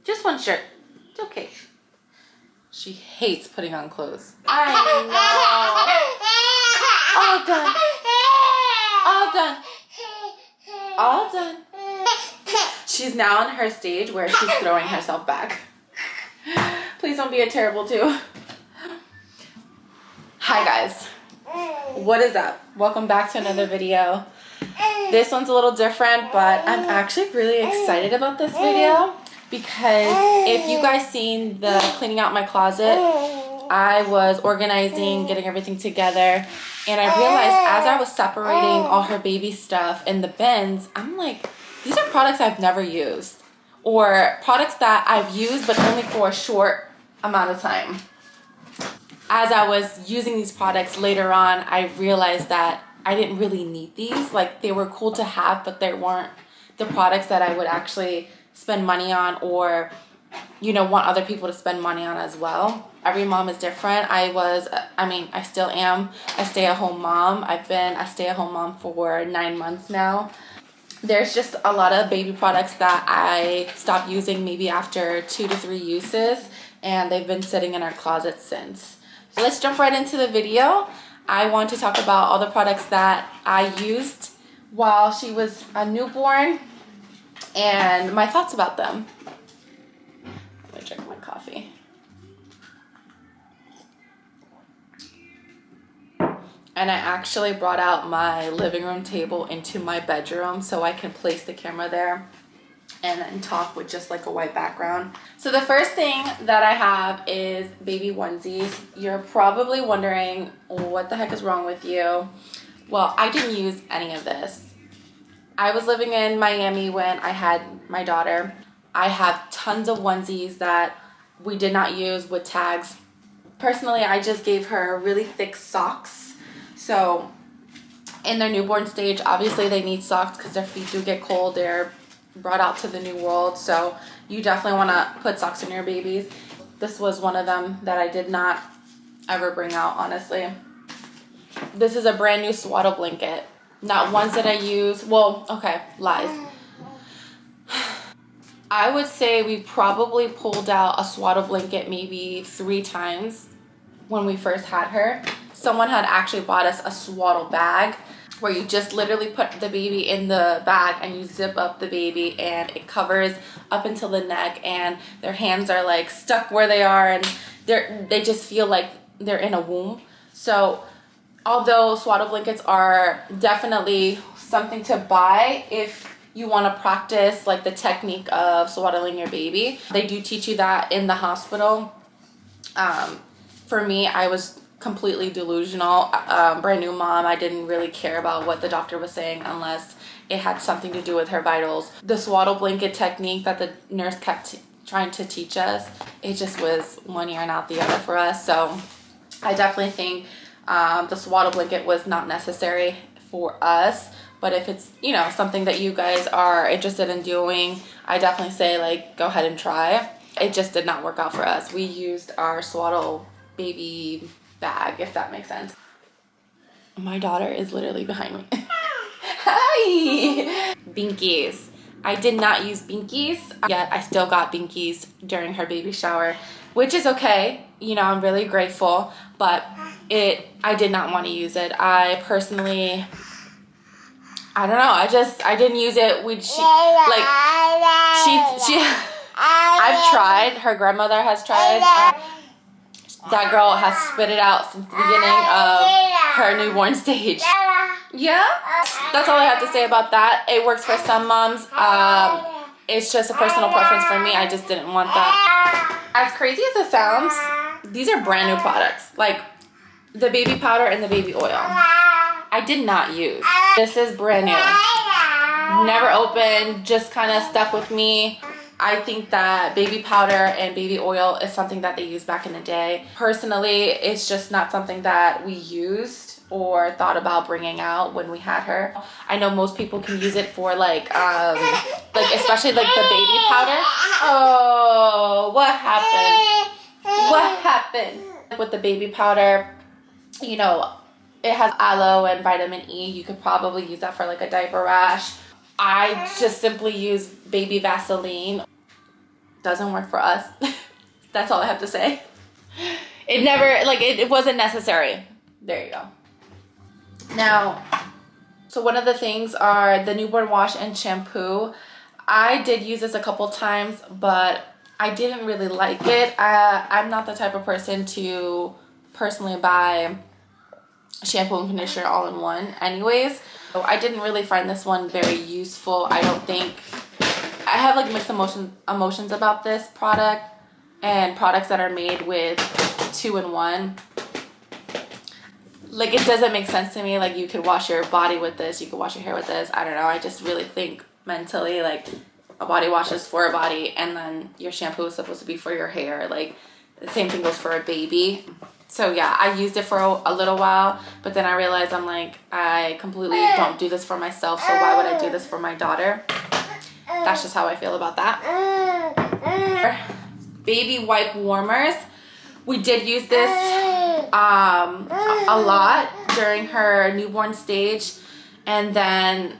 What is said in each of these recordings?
Just one shirt. It's okay. She hates putting on clothes. I know. All done. All done. All done. She's now in her stage where she's throwing herself back. Please don't be a terrible two. Hi guys. What is up? Welcome back to another video. This one's a little different, but I'm actually really excited about this video because if you guys seen the cleaning out my closet, I was organizing, getting everything together, and I realized as I was separating all her baby stuff in the bins, I'm like, these are products I've never used, or products that I've used but only for a short amount of time. As I was using these products later on, I realized that I didn't really need these. Like, they were cool to have, but they weren't the products that I would actually spend money on, or, you know, want other people to spend money on as well. Every mom is different. I still am a stay-at-home mom. I've been a stay-at-home mom for 9 months now. There's just a lot of baby products that I stopped using maybe after 2 to 3 uses, and they've been sitting in our closet since. So let's jump right into the video. I want to talk about all the products that I used while she was a newborn and my thoughts about them. Let me drink my coffee. And I actually brought out my living room table into my bedroom so I can place the camera there and then talk with just like a white background. So the first thing that I have is baby onesies. You're probably wondering, what the heck is wrong with you? Well, I didn't use any of this. I was living in Miami when I had my daughter. I have tons of onesies that we did not use with tags. Personally, I just gave her really thick socks. So in their newborn stage, obviously they need socks because their feet do get cold. They're brought out to the new world, so you definitely want to put socks in your babies. This was one of them that I did not ever bring out, honestly. This is a brand new swaddle blanket. Not ones that I use. Well, okay, lies. I would say we probably pulled out a swaddle blanket maybe 3 times when we first had her. Someone had actually bought us a swaddle bag where you just literally put the baby in the bag and you zip up the baby and it covers up until the neck, and their hands are like stuck where they are, and they just feel like they're in a womb. So although swaddle blankets are definitely something to buy if you want to practice like the technique of swaddling your baby, they do teach you that in the hospital. For me, I was completely delusional, brand new mom. I didn't really care about what the doctor was saying unless it had something to do with her vitals. The swaddle blanket technique that the nurse kept trying to teach us, it just was one ear and out the other for us. So I definitely think the swaddle blanket was not necessary for us, but if it's, you know, something that you guys are interested in doing, I definitely say, like, go ahead and try. It just did not work out for us. We used our swaddle baby bag, if that makes sense. My daughter is literally behind me. Hi! Binkies. I did not use Binkies, yet I still got Binkies during her baby shower, which is okay. You know, I'm really grateful, but I did not want to use it. I personally, I don't know, I didn't use it. I've tried, her grandmother has tried. That girl has spit it out since the beginning of her newborn stage. Yeah, that's all I have to say about that. It works for some moms. It's just a personal preference for me. I just didn't want that. As crazy as it sounds, these are brand new products. Like the baby powder and the baby oil, I did not use. This is brand new. Never opened, just kind of stuck with me. I think that baby powder and baby oil is something that they used back in the day. Personally, it's just not something that we used or thought about bringing out when we had her. I know most people can use it for like especially like the baby powder. Oh, what happened? What happened? With the baby powder, you know, it has aloe and vitamin E. You could probably use that for like a diaper rash. I just simply use baby Vaseline. doesn't work for us. That's all I have to say. It never, like, it wasn't necessary. There you go. Now, so one of the things are the newborn wash and shampoo. I did use this a couple times, but I didn't really like it. I'm not the type of person to personally buy shampoo and conditioner all in one anyways. So I didn't really find this one very useful. I don't think, I have like mixed emotions about this product and products that are made with 2-in-1. Like, it doesn't make sense to me. Like, you could wash your body with this, you could wash your hair with this. I don't know. I just really think mentally, like, a body wash is for a body, and then your shampoo is supposed to be for your hair. Like, the same thing goes for a baby. So yeah, I used it for a little while, but then I realized I'm like, I completely don't do this for myself, so why would I do this for my daughter? That's just how I feel about that. Baby wipe warmers. We did use this a lot during her newborn stage, and then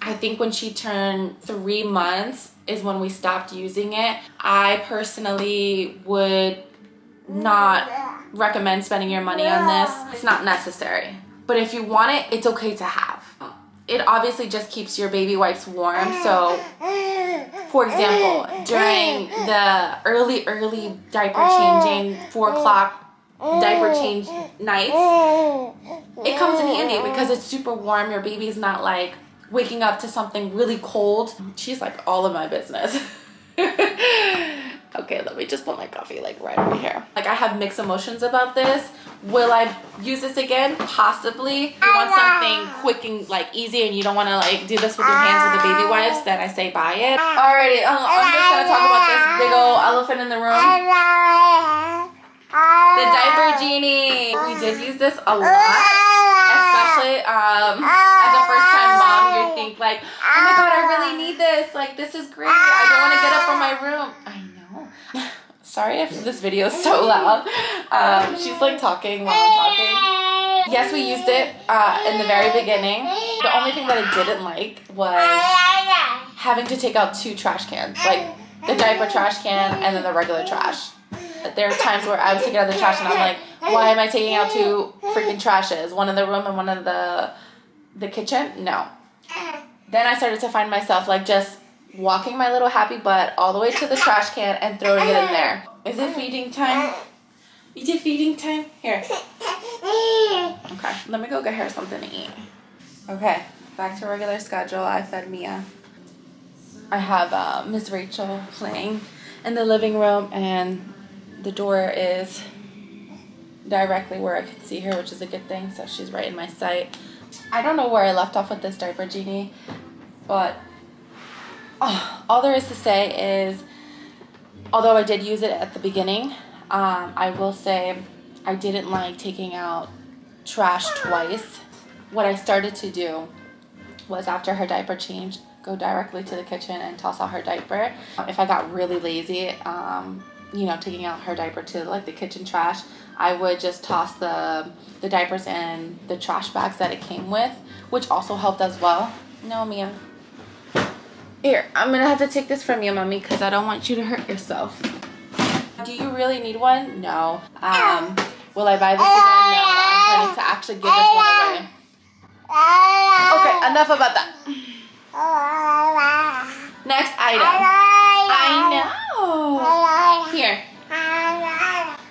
I think when she turned 3 months is when we stopped using it. I personally would not recommend spending your money on this. It's not necessary, but if you want it, it's okay to have. It obviously just keeps your baby wipes warm. So for example, during the early diaper changing, 4 o'clock diaper change nights, it comes in handy because it's super warm. Your baby's not like waking up to something really cold. She's like all of my business. Okay, let me just put my coffee like right over here. Like, I have mixed emotions about this. Will I use this again? Possibly. If you want something quick and like easy and you don't want to like do this with your hands with the baby wipes, then I say buy it. Alrighty, I'm just gonna talk about this big old elephant in the room. The diaper genie. We did use this a lot, especially as a first-time mom. You think like, oh my god, I really need this. Like, this is great. I don't want to get up from my room. I know. Sorry if this video is so loud. She's like talking while I'm talking. Yes, we used it in the very beginning. The only thing that I didn't like was having to take out 2 trash cans, like the diaper trash can and then the regular trash. There are times where I was taking out the trash and I'm like, why am I taking out 2 freaking trashes? One in the room and one in the kitchen? No. Then I started to find myself like just walking my little happy butt all the way to the trash can and throwing it in there. Is it feeding time? Is it feeding time? Here. Okay, let me go get her something to eat. Okay, back to regular schedule. I fed Mia. I have Miss Rachel playing in the living room, and the door is directly where I can see her, which is a good thing, so she's right in my sight. I don't know where I left off with this diaper genie, but all there is to say is, although I did use it at the beginning, I will say I didn't like taking out trash twice. What I started to do was, after her diaper change, go directly to the kitchen and toss out her diaper. If I got really lazy, you know, taking out her diaper to like the kitchen trash, I would just toss the diapers in the trash bags that it came with, which also helped as well. No, Mia. Here, I'm gonna have to take this from you, Mommy, because I don't want you to hurt yourself. Do you really need one? No. Will I buy this again? No. I'm planning to actually give this one away. Okay, enough about that. Next item. I know. Here.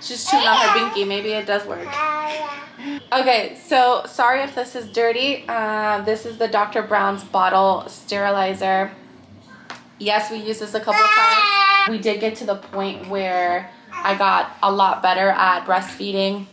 She's chewing on her binky. Maybe it does work. Okay, so sorry if this is dirty. This is the Dr. Brown's bottle sterilizer. Yes, we used this a couple of times. We did get to the point where I got a lot better at breastfeeding.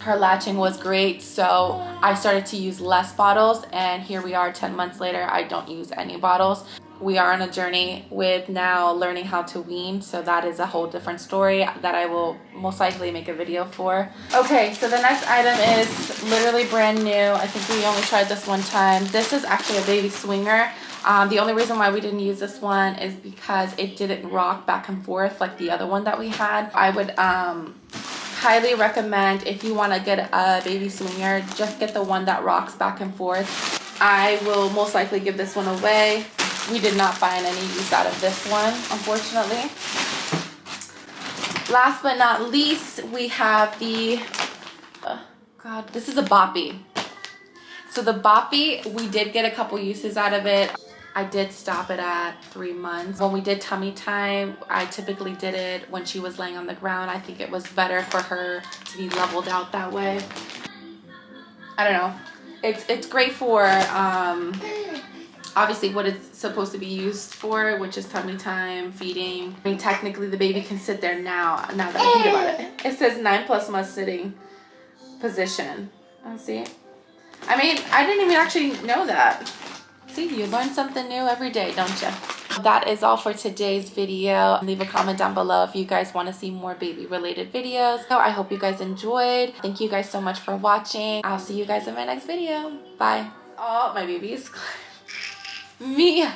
Her latching was great, so I started to use less bottles, and here we are 10 months later. I don't use any bottles. We are on a journey with now learning how to wean, so that is a whole different story that I will most likely make a video for. Okay, so the next item is literally brand new. I think we only tried this one time. This is actually a baby swinger. The only reason why we didn't use this one is because it didn't rock back and forth like the other one that we had. I would highly recommend, if you want to get a baby swinger, just get the one that rocks back and forth. I will most likely give this one away. We did not find any use out of this one, unfortunately. Last but not least, we have the, God, this is a Boppy. So the Boppy, we did get a couple uses out of it. I did stop it at 3 months. When we did tummy time, I typically did it when she was laying on the ground. I think it was better for her to be leveled out that way. I don't know. It's great for obviously what it's supposed to be used for, which is tummy time, feeding. I mean, technically the baby can sit there now that I think about it. It says 9+ months sitting position. Let's see. I mean, I didn't even actually know that. See, you learn something new every day, don't you? That is all for today's video. Leave a comment down below if you guys want to see more baby related videos. So I hope you guys enjoyed. Thank you guys so much for watching. I'll see you guys in my next video. Bye. Oh, my baby is Mia.